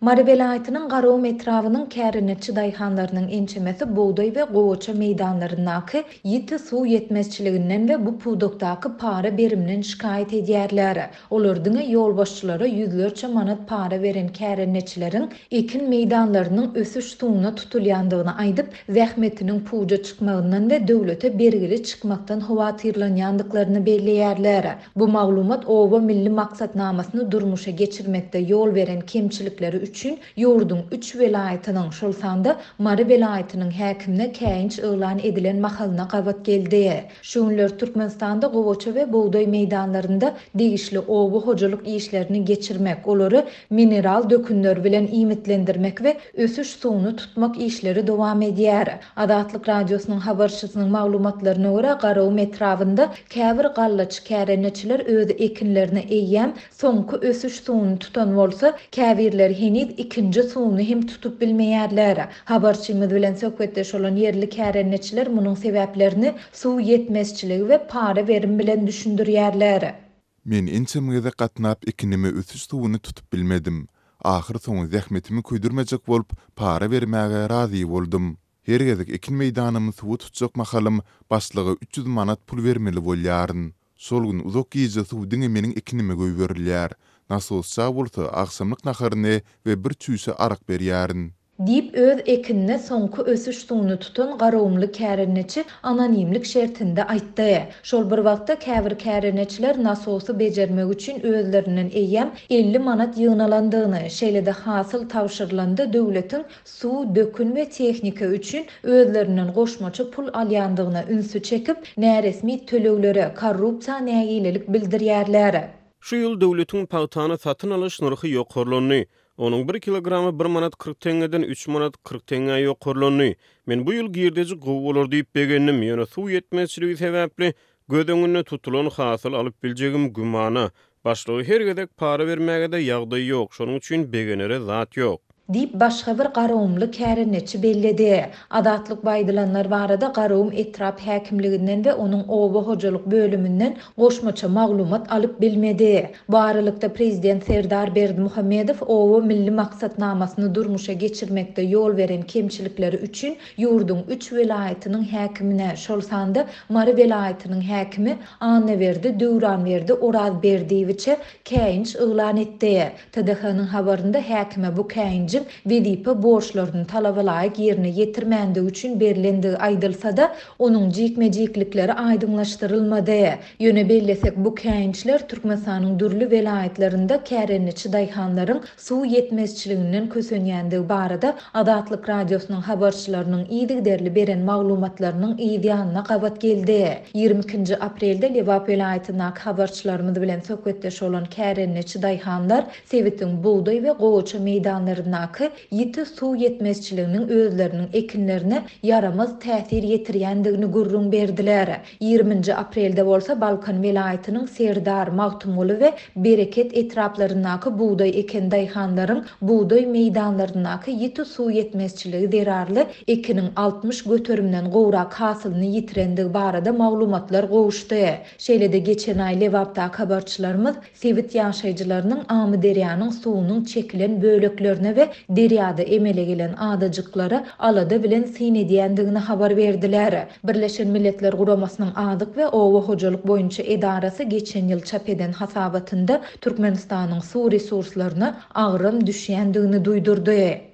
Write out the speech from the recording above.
Mari vilayetinin Garawum etrawynyň kärinetçi daýhanlarynyň ençemesi buğday we gowaça meýdanlarynaky ýiti suw ýetmezçiliginden we bu pudokdaky para beriminen şikayet edýärler. Olardyň ýol başçylary yüzlerçe manat para beren kärinetçileriň ekin meýdanlarynyň ösüş suwuna tutulýandygyny aýdyp, zähmetiniň puja çykmagyndan we döwlete bergili çykmakdan howatyrlanýandyklaryny belleýärler. Bu maglumat Owa Milli Maksatnamasyny durmuşa geçirmekde ýol beren kemçilikleri üçün ýurdun 3 welaýatynyň şol sanda Mari welaýatynyň häkimine käýinç elan edilen mahalyna gabat geldi. Şunlar Türkmenistanda gowaça we buğday meýdanlarynda degişli owa hojalyk işlerini geçirmek, olary mineral dökünler bilen iýmitlendirmek we ösüş suwuny tutmak işleri dowam edýär. Adatlyk radiosynyň habarçysynyň maglumatlaryna görä Garawum etrawynda käbir gallaçy kärenetçiler öz ekinlerini eýýäm, soňky ösüş suwuny tutan bolsa, käbirler henüz ikinji suwuny hem tutup bilmeýärler. Habarçymyz bilen söhbetdeş olan yerli kärenetçiler munyň sebäplerini suw ýetmezçiligi we para berim bilen düşündirýärler. Men ençemgede gatnap ekinimi ösüş suwuny tutup bilmedim. Ahir soňy zähmetimi köýdürmejek bolup para bermäge razy boldum. Her gezek ekin meýdanymy suw tutjak mahalym başlygy 300 manat pul bermeli bolýaryn. Şol gün uzak giýje suw diňe meniň ekinime goýberýär. Nasılsa bolsa akşamlyk naharyny we bir çüýse arak berýärin. Dip öz ekinine soňky ösüş suwuny tutan Garawumly kärenetçi anonimlik şertinde aýtdy. Şol bir wagtda käbir kärenetçiler nasosy bejermek üçin özlerinden eýýäm 50 manat ýygnalandygyny, şeýle-de hasyl tawşyrlandy döwletiň suw, dökün we tehnika üçin özlerinden goşmaça pul alýandygyna ünsü çekip, näresmi töleglere korrupsiýa nägilelik bildirýärler. Şu ýyl döwletiň pagtany satyn alyş narhy ýokarlandy. Onun 1 kilogramy 1 manat 40 tengeden 3 manat 40 tenge ýokarlandy. Men bu ýyl girdiji gowy bolar diýip begendim. Ýöne suw ýetmezçiligi sebäpli göz öňüne tutulan hasyl alyp biljegim gumana. Başlygy her gedek para bermäge de ýagdaý ýok. Şonuň üçin begenere zat ýok. Dip başga bir Garawumly kärenetçi belledi. Adatlyk baýdylanlar barada Garawum etrap häkimliginden we onuň owa hojalyk bölümünden goşmaça maglumat alyp bilmedi. Bu aralykda prezident Serdar Berdimuhammedow Owa Milli Maksatnamasyny durmuşa geçirmekde ýol beren kemçilikleri üçin ýurdun 3 welaýatynyň häkimine, şol sanda Mari welaýatynyň häkimi Anneberdi Döwranberdi Orazberdiýewiçe käýinç elan etdi. TDH-nyň habarynda häkime bu käýinç Vedipe borçlaryny talabalaýyk ýerine ýetirmändige üçin berilendigi aýdylsa-da, onuň jikmejiklikleri aýdynlaşdyrylmady. Ýöne bellesek bu käýinçler Türkmenistanyň dürli welaýatlarynda kärenetçi daýhanlaryň suw ýetmezçiliginden kösenýändigi barada Adatlyk radiosynyň habarçylarynyň iýdigderli beren maglumatlarynyň ýa-da gabat geldi. 22 aprelde Lewap welaýatynyň habarçylarymyz bilen söhbetdeş olan kärenetçi daýhanlar Sewitiň buğday we gowaça meýdanlaryna ýiti suw ýetmezçiliginiň özleriniň ekinlerine yaramaz täsir ýetirýändigini gurrun berdiler. 20 aprelde bolsa Balkan welaýatynyň Serdar, Magtumoly we Bereket etraplarynaky buğday eken daýhanlaryň buğday meýdanlarynaky ýiti suw ýetmezçiligi derarly ekiniň 60 göterimden gowrak hasylyny ýitirendigi barada maglumatlar gowuşdy. Şeýle-de geçen aý Lewapda habarçylarymyz Sewit ýaşaýjylarynyň Amy derýanyň suwunyň çekilen böleklerine we derýada emele gelen adajyklara alada bilen sinedýändigini habar berdiler. Birleşen Milletler Guramasynyň adyk we owa hojalyk boýunça edarasy geçen ýyl çap eden hasabatynda Türkmenistanyň suw resurslaryna agyram düşýändigini duýdurdy.